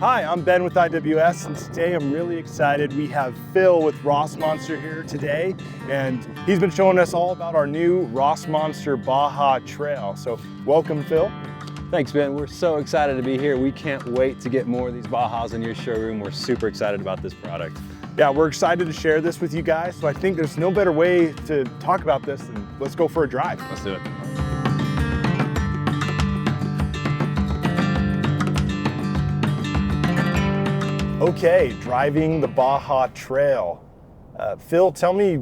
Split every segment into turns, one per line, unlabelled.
Hi, I'm Ben with IWS, and today I'm really excited. We have Phil with Rossmonster here today, and he's been showing us all about our new Rossmonster Baja trail. So welcome, Phil.
Thanks, Ben. We're so excited to be here. We can't wait to get more of these Bajas in your showroom. We're super excited about this product.
Yeah, we're excited to share this with you guys, so I think there's no better way to talk about this than let's go for a drive.
Let's do it.
Okay, driving the Baja Trail. Phil, tell me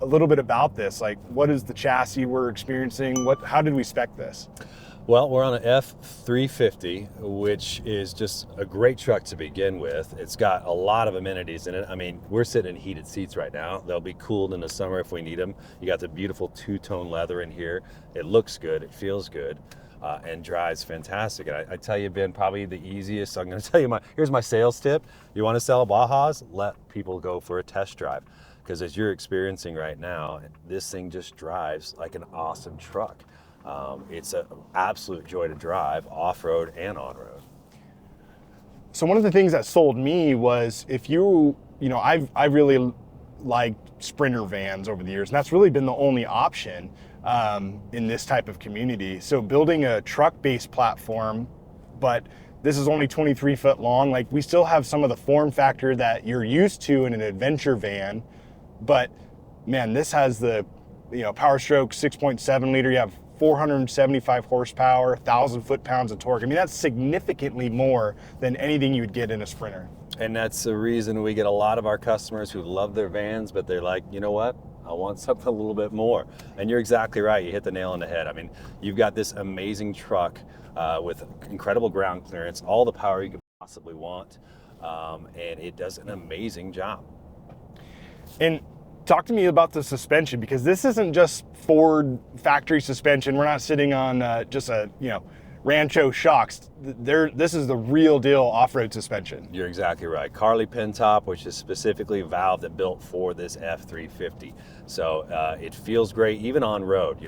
a little bit about this. Like, what is the chassis we're experiencing? How did we spec this?
Well, we're on an F350, which is just a great truck to begin with. It's got a lot of amenities in it. I mean, we're sitting in heated seats right now. They'll be cooled in the summer if we need them. You got the beautiful two-tone leather in here. It looks good, it feels good. And drives fantastic. And I tell you, Ben, probably the easiest. I'm going to tell you here's my sales tip. You want to sell Bajas? Let people go for a test drive, because as you're experiencing right now, this thing just drives like an awesome truck. It's an absolute joy to drive off-road and on-road.
So one of the things that sold me was if I really liked Sprinter vans over the years, and that's really been the only option in this type of community. So building a truck-based platform, but this is only 23 foot long. Like, we still have some of the form factor that you're used to in an adventure van, but man, this has the Power Stroke 6.7 liter. You have 475 horsepower, 1,000 foot-pounds of torque. I mean, that's significantly more than anything you would get in a Sprinter.
And that's the reason we get a lot of our customers who love their vans, but they're like, you know what? I want something a little bit more. And you're exactly right. You hit the nail on the head. I mean, you've got this amazing truck with incredible ground clearance, all the power you could possibly want, and it does an amazing job.
And talk to me about the suspension, because this isn't just Ford factory suspension. We're not sitting on just a Rancho shocks. This is the real deal off-road suspension.
You're exactly right. Carly pin top, which is specifically valved and built for this F350. So it feels great even on road.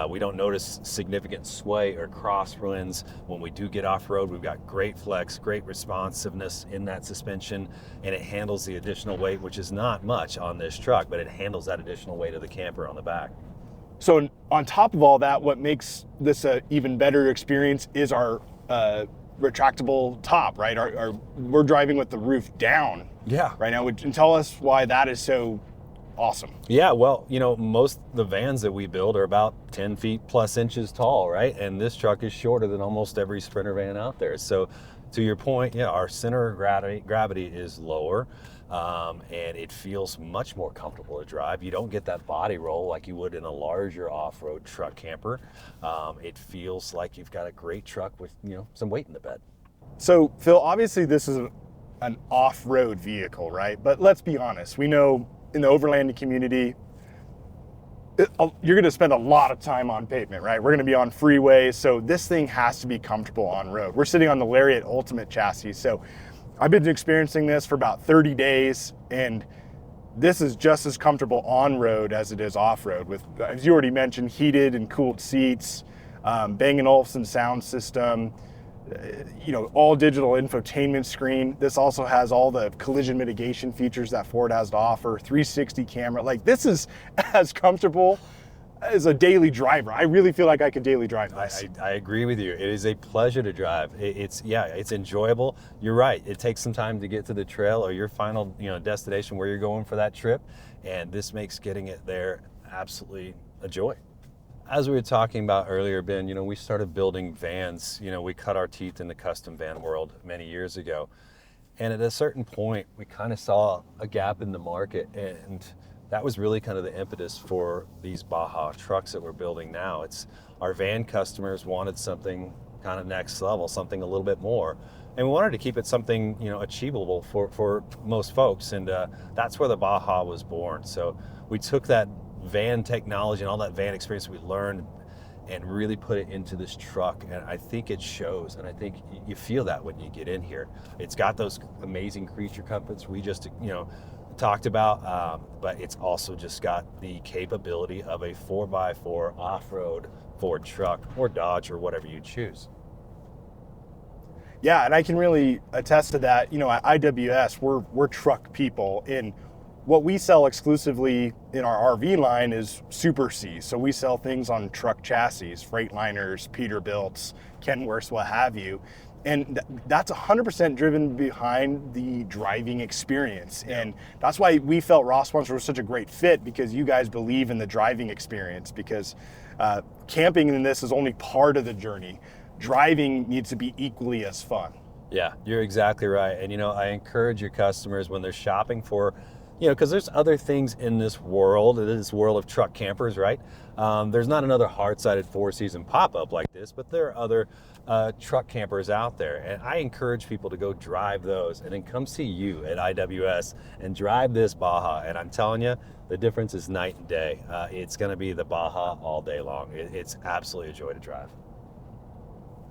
We don't notice significant sway or crosswinds. When we do get off-road, we've got great flex, great responsiveness in that suspension, and it handles the additional weight, which is not much on this truck, but it handles that additional weight of the camper on the back.
So on top of all that, what makes this an even better experience is our retractable top, right? We're driving with the roof down.
Yeah.
Right now. And tell us why that is so awesome.
Yeah, well, most of the vans that we build are about 10 feet plus inches tall, right? And this truck is shorter than almost every Sprinter van out there. So to your point, yeah, our center of gravity is lower. And it feels much more comfortable to drive. You don't get that body roll like you would in a larger off-road truck camper. It feels like you've got a great truck with some weight in the bed. So
Phil, obviously this is an off-road vehicle, right? But let's be honest, we know in the overlanding community, you're going to spend a lot of time on pavement, right? We're going to be on freeways, so this thing has to be comfortable on road. We're sitting on the Lariat Ultimate chassis, so I've been experiencing this for about 30 days, and this is just as comfortable on road as it is off road, with, as you already mentioned, heated and cooled seats, Bang & Olufsen sound system, all digital infotainment screen. This also has all the collision mitigation features that Ford has to offer, 360 camera. Like, this is as comfortable as a daily driver. I really feel like I could daily drive this.
I agree with you. It is a pleasure to drive. It's enjoyable. You're right. It takes some time to get to the trail or your final destination where you're going for that trip, and this makes getting it there absolutely a joy. As we were talking about earlier, Ben, we started building vans. We cut our teeth in the custom van world many years ago, and at a certain point we kind of saw a gap in the market, and that was really kind of the impetus for these Baja trucks that we're building now. It's our van customers wanted something kind of next level, something a little bit more. And we wanted to keep it something, achievable for most folks. And that's where the Baja was born. So we took that van technology and all that van experience we learned and really put it into this truck. And I think it shows. And I think you feel that when you get in here. It's got those amazing creature comforts we just, talked about, but it's also just got the capability of a 4x4 off-road Ford truck or Dodge or whatever you choose.
Yeah, and I can really attest to that. You know, at IWS, we're truck people, and what we sell exclusively in our RV line is Super C. So we sell things on truck chassis, Freightliners, Peterbilts, Kenworths, what have you. And that's 100% driven behind the driving experience. And that's why we felt Rossmonster was such a great fit, because you guys believe in the driving experience, because camping in this is only part of the journey. Driving needs to be equally as fun.
Yeah, you're exactly right. And, you know, I encourage your customers when they're shopping for, you know, because there's other things in this world of truck campers, right? There's not another hard-sided four-season pop-up like this, but there are other truck campers out there. And I encourage people to go drive those and then come see you at IWS and drive this Baja. And I'm telling you, the difference is night and day. It's going to be the Baja all day long. It's absolutely a joy to drive.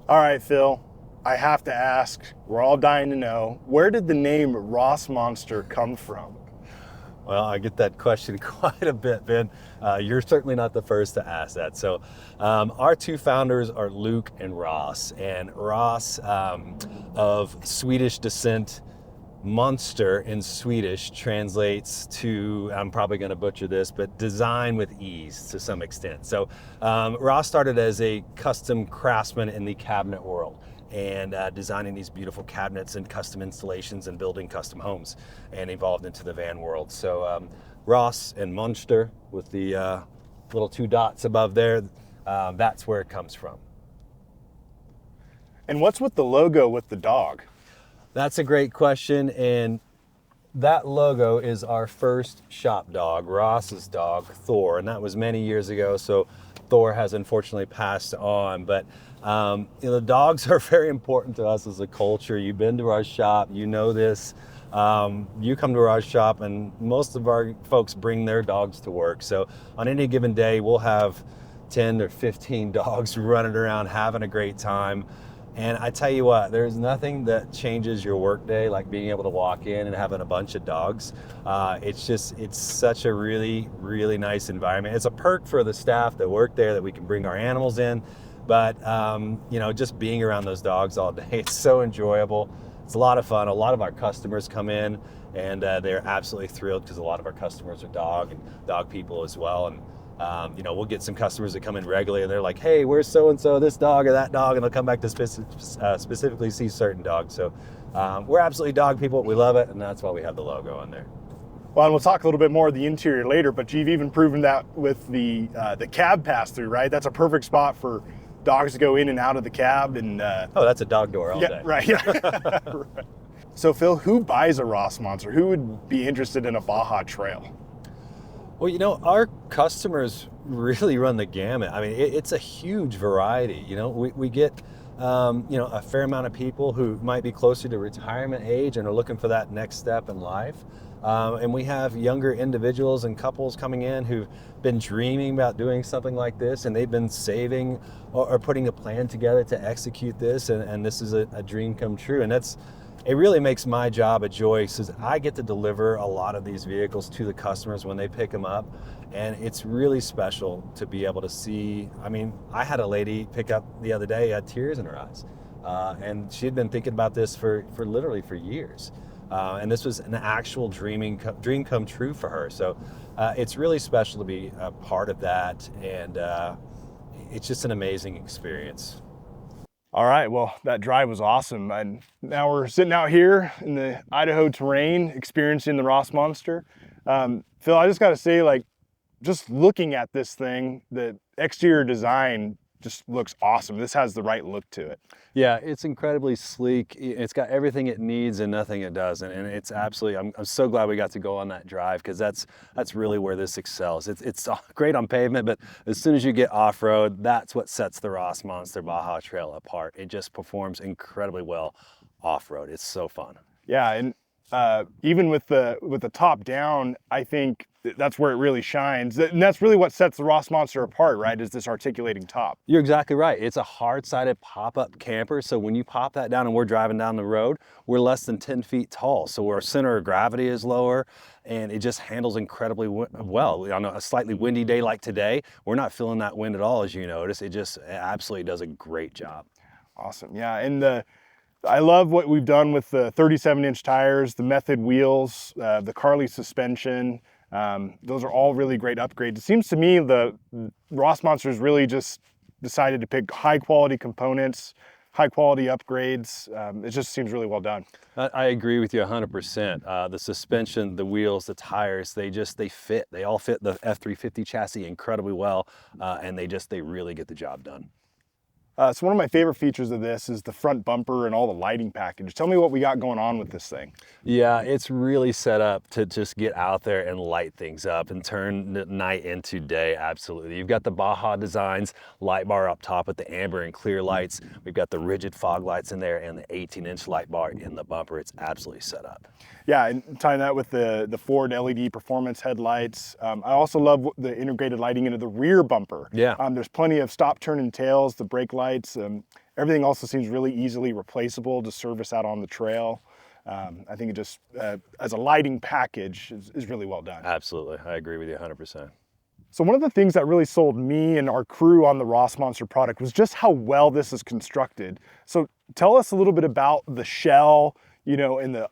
All right, Phil, I have to ask, we're all dying to know, where did the name Rossmonster come from?
Well, I get that question quite a bit, Ben. You're certainly not the first to ask that. So our two founders are Luke and Ross. And Ross, of Swedish descent, monster in Swedish translates to, I'm probably going to butcher this, but design with ease to some extent. So Ross started as a custom craftsman in the cabinet world, and designing these beautiful cabinets and custom installations and building custom homes, and evolved into the van world. So Ross and Monster with the little two dots above there, that's where it comes from.
And what's with the logo with the dog?
That's a great question, and that logo is our first shop dog, Ross's dog, Thor, and that was many years ago, so Thor has unfortunately passed on. But you know, the dogs are very important to us as a culture. You've been to our shop, you know this. You come to our shop, and most of our folks bring their dogs to work. So on any given day, we'll have 10 or 15 dogs running around having a great time. And I tell you what, there's nothing that changes your workday like being able to walk in and having a bunch of dogs. It's such a really, really nice environment. It's a perk for the staff that work there that we can bring our animals in. But, you know, just being around those dogs all day, it's so enjoyable. It's a lot of fun. A lot of our customers come in, and they're absolutely thrilled, because a lot of our customers are dog people as well. And you know, we'll get some customers that come in regularly, and they're like, hey, where's so-and-so, this dog or that dog? And they'll come back to specifically see certain dogs. So we're absolutely dog people. We love it, and that's why we have the logo on there.
Well, and we'll talk a little bit more of the interior later, but you've even proven that with the cab pass-through, right? That's a perfect spot for dogs to go in and out of the cab. And
oh, that's a dog door all day.
Right. Right. So, Phil, who buys a Rossmonster? Who would be interested in a Baja trail?
Well, you know, our customers really run the gamut. I mean, it's a huge variety. You know, we get, you know, a fair amount of people who might be closer to retirement age and are looking for that next step in life. And we have younger individuals and couples coming in who've been dreaming about doing something like this, and they've been saving or putting a plan together to execute this. And this is a dream come true. And it really makes my job a joy, because I get to deliver a lot of these vehicles to the customers when they pick them up. And it's really special to be able to see. I mean, I had a lady pick up the other day, had tears in her eyes. And she had been thinking about this for literally for years. And this was an actual dream come true for her. So it's really special to be a part of that. And it's just an amazing experience.
All right, well, that drive was awesome. And now we're sitting out here in the Idaho terrain, experiencing the Rossmonster. Phil, I just got to say, like, just looking at this thing, the exterior design just looks awesome. This has the right look to it.
Yeah, it's incredibly sleek. It's got everything it needs and nothing it doesn't. And it's absolutely, I'm so glad we got to go on that drive, because that's really where this excels. It's great on pavement, but as soon as you get off-road, that's what sets the Rossmonster Baja Trail apart. It just performs incredibly well off-road. It's so fun.
Yeah, and even with the top down, I think that's where it really shines. And that's really what sets the Rossmonster apart, right? Is this articulating top.
You're exactly right. It's a hard-sided pop-up camper. So when you pop that down and we're driving down the road, we're less than 10 feet tall. So our center of gravity is lower, and it just handles incredibly well. On a slightly windy day like today, we're not feeling that wind at all, as you notice. It absolutely does a great job.
Awesome. Yeah, and the I love what we've done with the 37-inch tires, the Method wheels, the Carly suspension. Those are all really great upgrades. It seems to me the Rossmonster's really just decided to pick high quality components, high quality upgrades. It just seems really well done.
I agree with you 100%. The suspension, the wheels, the tires, they fit. They all fit the F350 chassis incredibly well, and they really get the job done.
So one of my favorite features of this is the front bumper and all the lighting package. Tell me what we got going on with this thing.
Yeah, it's really set up to just get out there and light things up and turn night into day, absolutely. You've got the Baja Designs light bar up top with the amber and clear lights. We've got the rigid fog lights in there and the 18-inch light bar in the bumper. It's absolutely set up.
Yeah, and tying that with the Ford LED performance headlights. I also love the integrated lighting into the rear bumper.
Yeah.
There's plenty of stop, turn, and tails, the brake lights. Everything also seems really easily replaceable to service out on the trail. I think it just, as a lighting package, is really well done.
Absolutely, I agree with you 100%.
So one of the things that really sold me and our crew on the Rossmonster product was just how well this is constructed. So tell us a little bit about the shell, you know, and the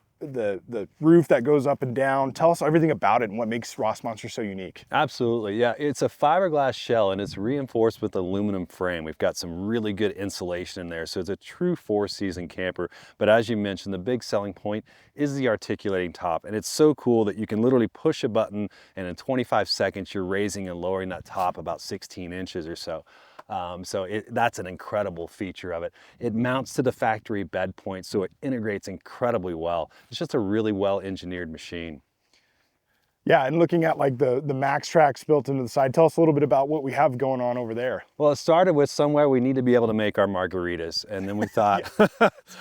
roof that goes up and down. Tell us everything about it and what makes Rossmonster so unique.
Absolutely, yeah. It's a fiberglass shell and it's reinforced with aluminum frame. We've got some really good insulation in there, so it's a true four-season camper. But as you mentioned, the big selling point is the articulating top, and it's so cool that you can literally push a button and in 25 seconds you're raising and lowering that top about 16 inches or so. That's an incredible feature of it. It mounts to the factory bed point, so it integrates incredibly well. It's just a really well engineered machine.
Yeah, and looking at like the Max Tracks built into the side, tell us a little bit about what we have going on over there.
Well, it started with somewhere we need to be able to make our margaritas. And then we thought,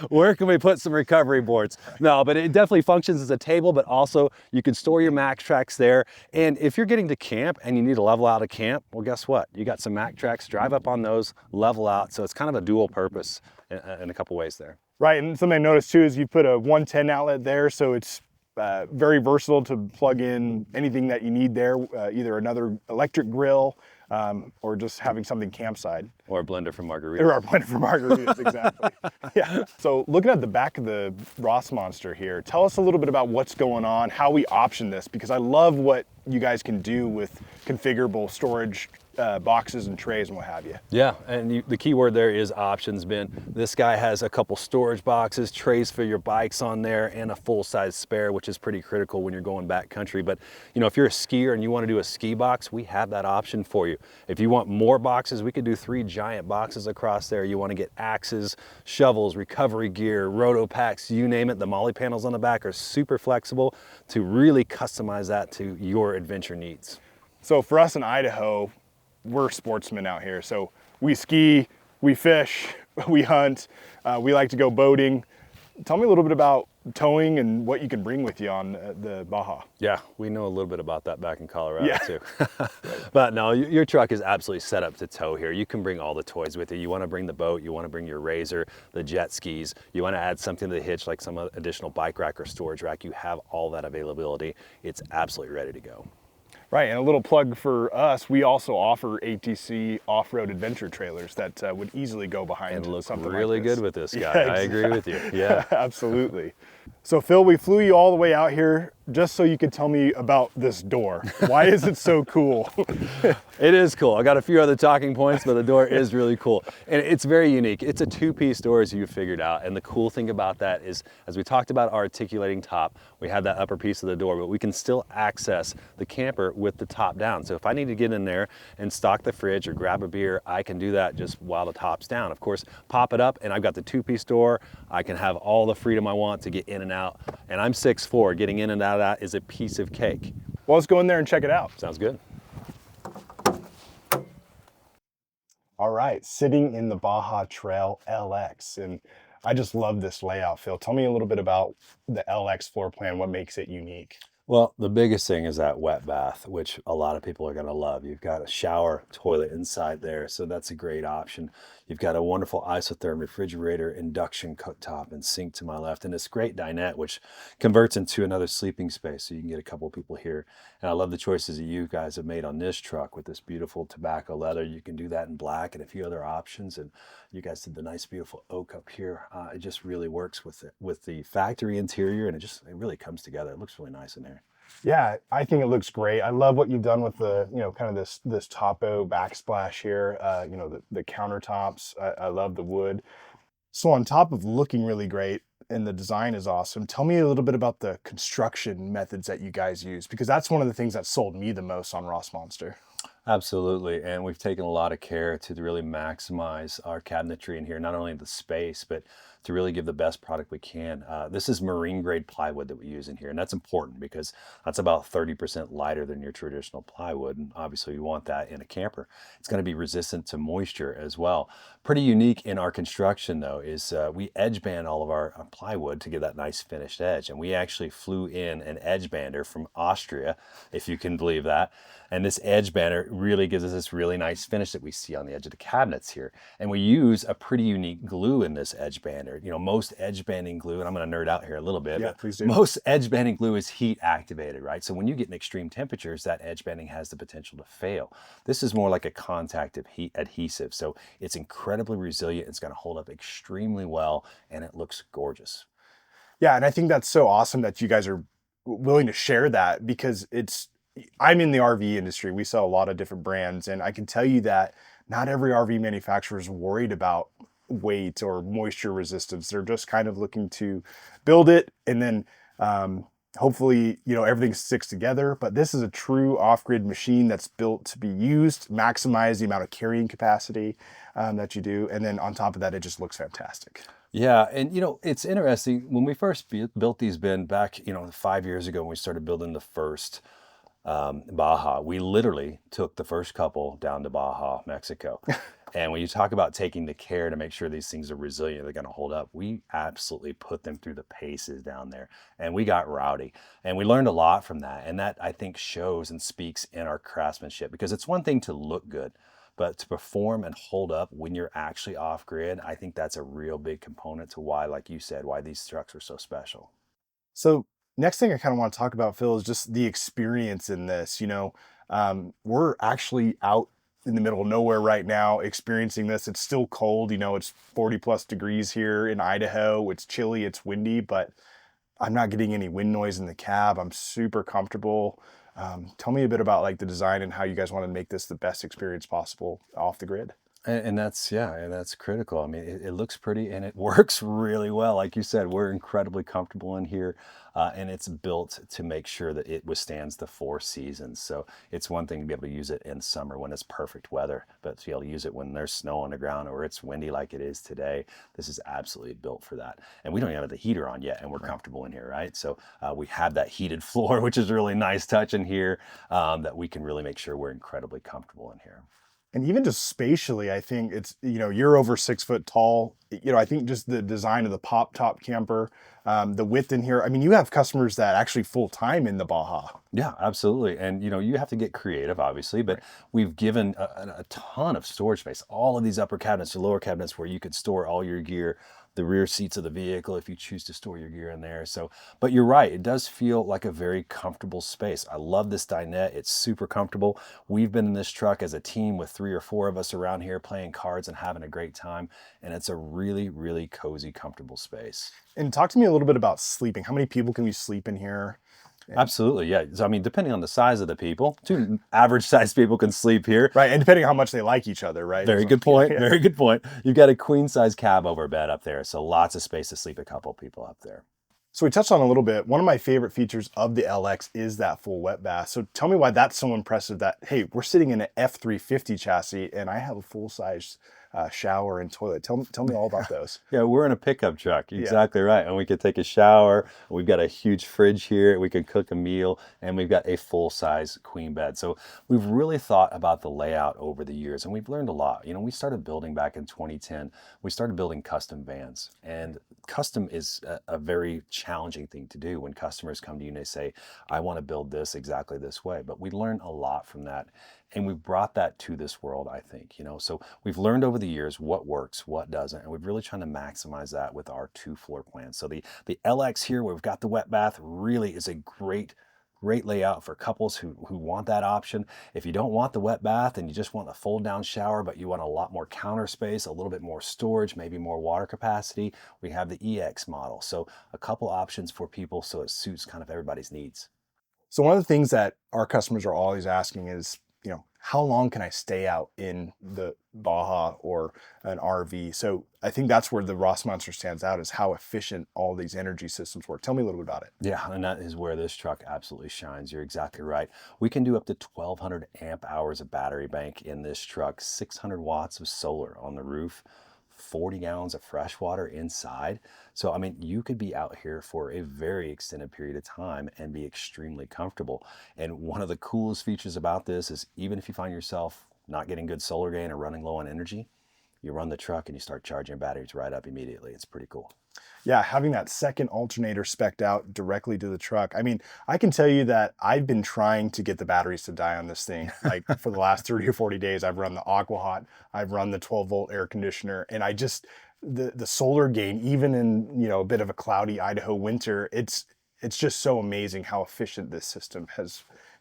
where can we put some recovery boards? No, but it definitely functions as a table, but also you can store your Max Tracks there. And if you're getting to camp and you need to level out a camp, well, guess what? You got some Max Tracks, drive up on those, level out. So it's kind of a dual purpose in a couple ways there.
Right, and something I noticed too is you put a 110 outlet there, so it's very versatile to plug in anything that you need there, either another electric grill or just having something campside.
Or a blender for margaritas.
Or a blender for margaritas, exactly. Yeah. So looking at the back of the Rossmonster here, tell us a little bit about what's going on, how we option this, because I love what you guys can do with configurable storage boxes and trays and what have you.
Yeah, and the key word there is options, Ben. This guy has a couple storage boxes, trays for your bikes on there, and a full-size spare, which is pretty critical when you're going backcountry. But you know, if you're a skier and you want to do a ski box, we have that option for you. If you want more boxes, we could do 3 giant boxes across there. You want to get axes, shovels, recovery gear, roto packs, you name it. The molly panels on the back are super flexible to really customize that to your adventure needs.
So for us in Idaho, we're sportsmen out here. So we ski, we fish, we hunt, we like to go boating. Tell me a little bit about towing and what you can bring with you on the Baja.
Yeah, we know a little bit about that back in Colorado too. But no, your truck is absolutely set up to tow here. You can bring all the toys with you. You want to bring the boat, you want to bring your razor, the jet skis, you want to add something to the hitch like some additional bike rack or storage rack. You have all that availability. It's absolutely ready to go.
Right, and a little plug for us, we also offer ATC off-road adventure trailers that would easily go behind
and look
something
really
like this.
good with this guy.
Yeah,
I
exactly.
agree with you. Yeah,
absolutely. So Phil, we flew you all the way out here just so you could tell me about this door. Why is it so cool?
It is cool. I got a few other talking points, but the door is really cool. And it's very unique. It's a 2-piece door, as you figured out. And the cool thing about that is, as we talked about our articulating top, we have that upper piece of the door, but we can still access the camper with the top down. So if I need to get in there and stock the fridge or grab a beer, I can do that just while the top's down. Of course, pop it up and I've got the 2-piece door. I can have all the freedom I want to get in and out. And I'm 6'4". Getting in and out of that is a piece of cake.
Well, let's go in there and check it out.
Sounds good.
All right, sitting in the Baja Trail LX. And I just love this layout, Phil. Tell me a little bit about the LX floor plan, what makes it unique.
Well, the biggest thing is that wet bath, which a lot of people are going to love. You've got a shower toilet inside there, so that's a great option. You've got a wonderful isotherm refrigerator, induction cooktop, and sink to my left, and this great dinette, which converts into another sleeping space, so you can get a couple people here. And I love the choices that you guys have made on this truck with this beautiful tobacco leather. You can do that in black and a few other options, and You guys did the nice, beautiful oak up here. It just really works with it, with the factory interior, and it really comes together. It looks really nice in there.
Yeah, I think it looks great. I love what you've done with the, kind of this topo backsplash here. The countertops. I love the wood. So on top of looking really great and the design is awesome, tell me a little bit about the construction methods that you guys use, because that's one of the things that sold me the most on Rossmonster.
Absolutely. And we've taken a lot of care to really maximize our cabinetry in here, not only the space, but to really give the best product we can. This is marine grade plywood that we use in here. And that's important because that's about 30% lighter than your traditional plywood. And obviously you want that in a camper. It's going to be resistant to moisture as well. Pretty unique in our construction though is we edge band all of our plywood to get that nice finished edge. And we actually flew in an edge bander from Austria, if you can believe that. And this edge bander really gives us this really nice finish that we see on the edge of the cabinets here. And we use a pretty unique glue in this edge bander. You know, most edge banding glue, and I'm going to nerd out here a little bit,
Yeah, please do.
most edge banding glue is heat activated, right? So when you get in extreme temperatures, that edge banding has the potential to fail. This is more like a contact heat adhesive. So it's incredibly resilient. It's going to hold up extremely well, and it looks gorgeous.
Yeah, and I think that's so awesome that you guys are willing to share that, because I'm in the RV industry. We sell a lot of different brands, and I can tell you that not every RV manufacturer is worried about weight or moisture resistance. They're just kind of looking to build it, and then hopefully, everything sticks together. But this is a true off-grid machine that's built to be used, maximize the amount of carrying capacity that you do. And then on top of that, it just looks fantastic.
Yeah, and it's interesting. When we first built these bin back, 5 years ago, when we started building the first Baja, we literally took the first couple down to Baja, Mexico. And when you talk about taking the care to make sure these things are resilient, they're going to hold up, we absolutely put them through the paces down there, and we got rowdy, and we learned a lot from that. And that, I think, shows and speaks in our craftsmanship, because it's one thing to look good, but to perform and hold up when you're actually off grid, I think that's a real big component to why, like you said, why these trucks are so special.
So next thing I kind of want to talk about, Phil, is just the experience in this. We're actually out in the middle of nowhere right now experiencing this. It's still cold. It's 40 plus degrees here in Idaho. It's chilly, it's windy, but I'm not getting any wind noise in the cab. I'm super comfortable. Tell me a bit about like the design and how you guys want to make this the best experience possible off the grid.
And that's critical. I mean, it looks pretty and it works really well. Like you said, we're incredibly comfortable in here, and it's built to make sure that it withstands the 4 seasons. So it's one thing to be able to use it in summer when it's perfect weather, but to be able to use it when there's snow on the ground or it's windy like it is today, this is absolutely built for that. And we don't even have the heater on yet, and we're comfortable in here, right? So we have that heated floor, which is a really nice touch in here, that we can really make sure we're incredibly comfortable in here.
And even just spatially, I think it's, you're over 6 foot tall. I think just the design of the pop top camper, the width in here. I mean, you have customers that actually full time in the Baja.
Yeah, absolutely. And you have to get creative, obviously, but we've given a ton of storage space. All of these upper cabinets or lower cabinets where you could store all your gear, the rear seats of the vehicle if you choose to store your gear in there. So, but you're right, it does feel like a very comfortable space. I love this dinette. It's super comfortable. We've been in this truck as a team with 3 or 4 of us around here playing cards and having a great time. And it's a really, really cozy, comfortable space.
And talk to me a little bit about sleeping. How many people can we sleep in here?
Absolutely, yeah. So, I mean, depending on the size of the people, 2 average sized people can sleep here.
Right, and depending on how much they like each other, right?
Very good point, very good point. You've got a queen size cab over bed up there, so lots of space to sleep a couple people up there.
So we touched on a little bit. One of my favorite features of the LX is that full wet bath. So tell me why that's so impressive that, hey, we're sitting in an F350 chassis and I have a full size shower and toilet. Tell me all about those.
Yeah, we're in a pickup truck. Exactly right. And we could take a shower. We've got a huge fridge here. We could cook a meal, and we've got a full-size queen bed. So we've really thought about the layout over the years, and we've learned a lot. We started building back in 2010. We started building custom vans, and custom is a very challenging thing to do when customers come to you and they say, I want to build this exactly this way. But we learned a lot from that. And we've brought that to this world, I think, so we've learned over the years what works, what doesn't, and we've really trying to maximize that with our 2 floor plans. So the LX here, where we've got the wet bath, really is a great great layout for couples who want that option. If you don't want the wet bath and you just want a fold down shower, but you want a lot more counter space, a little bit more storage, maybe more water capacity, we have the EX model. So a couple options for people so it suits kind of everybody's needs.
So one of the things that our customers are always asking is, how long can I stay out in the Baja or an RV? So I think that's where the Rossmonster stands out, is how efficient all these energy systems work. Tell me a little bit about it.
Yeah, and that is where this truck absolutely shines. You're exactly right. We can do up to 1,200 amp hours of battery bank in this truck, 600 watts of solar on the roof, 40 gallons of fresh water inside. So, I mean, you could be out here for a very extended period of time and be extremely comfortable. And one of the coolest features about this is, even if you find yourself not getting good solar gain or running low on energy, you run the truck and you start charging batteries right up immediately. It's pretty cool.
Yeah, having that second alternator spec'd out directly to the truck. I mean, I can tell you that I've been trying to get the batteries to die on this thing. Like for the last 30 or 40 days, I've run the AquaHot, I've run the 12-volt air conditioner, and the solar gain, even in, a bit of a cloudy Idaho winter, it's just so amazing how efficient this system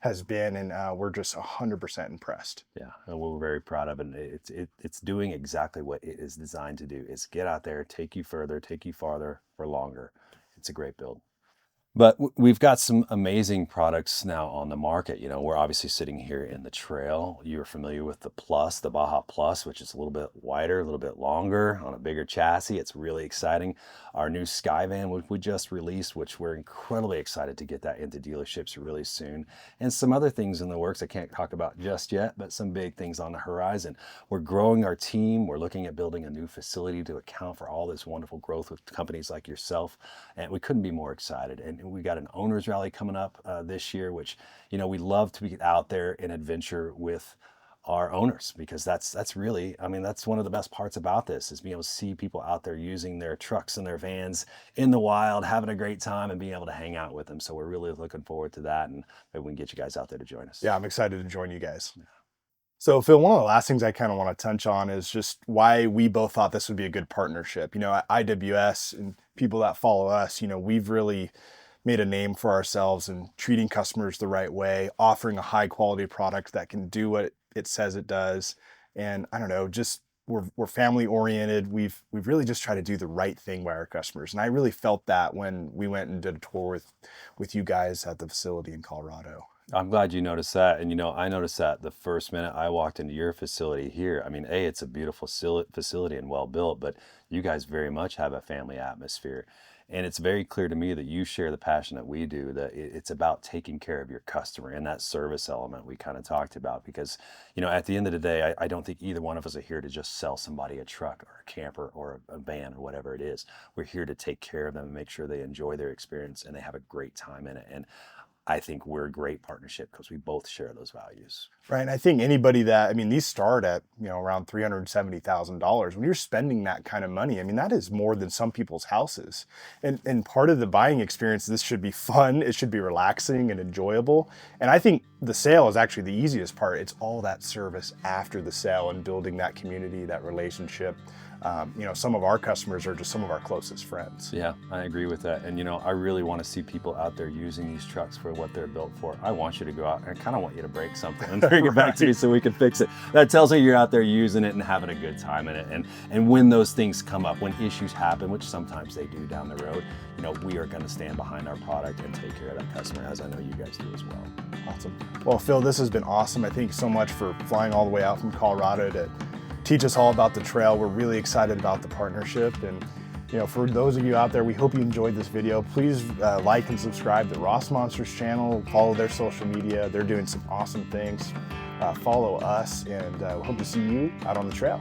has been, and we're just 100% impressed.
Yeah, and we're very proud of it. It's doing exactly what it is designed to do. Is get out there, take you further, take you farther for longer. It's a great build. But we've got some amazing products now on the market. We're obviously sitting here in the Trail. You're familiar with the Plus, the Baja Plus, which is a little bit wider, a little bit longer on a bigger chassis. It's really exciting. Our new Skyvan, which we just released, which we're incredibly excited to get that into dealerships really soon. And some other things in the works I can't talk about just yet, but some big things on the horizon. We're growing our team. We're looking at building a new facility to account for all this wonderful growth with companies like yourself. And we couldn't be more excited. And we got an owners rally coming up this year, which, we love to be out there in adventure with our owners, because that's really, that's one of the best parts about this, is being able to see people out there using their trucks and their vans in the wild, having a great time and being able to hang out with them. So we're really looking forward to that, and maybe we can get you guys out there to join us.
Yeah, I'm excited to join you guys. Yeah. So Phil, one of the last things I kind of want to touch on is just why we both thought this would be a good partnership. At IWS, and people that follow us, we've really made a name for ourselves in treating customers the right way, offering a high quality product that can do what it says it does. And I don't know, just we're family oriented. We've really just tried to do the right thing by our customers. And I really felt that when we went and did a tour with you guys at the facility in Colorado.
I'm glad you noticed that. And I noticed that the first minute I walked into your facility here. It's a beautiful facility and well built, but you guys very much have a family atmosphere. And it's very clear to me that you share the passion that we do, that it's about taking care of your customer, and that service element we kind of talked about. Because, at the end of the day, I don't think either one of us are here to just sell somebody a truck or a camper or a van or whatever it is. We're here to take care of them and make sure they enjoy their experience and they have a great time in it. And I think we're a great partnership because we both share those values.
Right. And I think anybody that, these start at, around $370,000. When you're spending that kind of money, that is more than some people's houses. And part of the buying experience, this should be fun. It should be relaxing and enjoyable. And I think the sale is actually the easiest part. It's all that service after the sale and building that community, that relationship. Some of our customers are just some of our closest friends.
Yeah, I agree with that. And, I really want to see people out there using these trucks for what they're built for. I want you to go out, and I kind of want you to break something and bring it back to me so we can fix it. That tells me you're out there using it and having a good time in it. And when those things come up, when issues happen, which sometimes they do down the road, we are going to stand behind our product and take care of that customer, as I know you guys do as well.
Awesome. Well, Phil, this has been awesome. I thank you so much for flying all the way out from Colorado to teach us all about the trail. We're really excited about the partnership. And for those of you out there, we hope you enjoyed this video. Please like and subscribe to Rossmonster's channel. Follow their social media. They're doing some awesome things. Follow us, and we hope to see you out on the trail.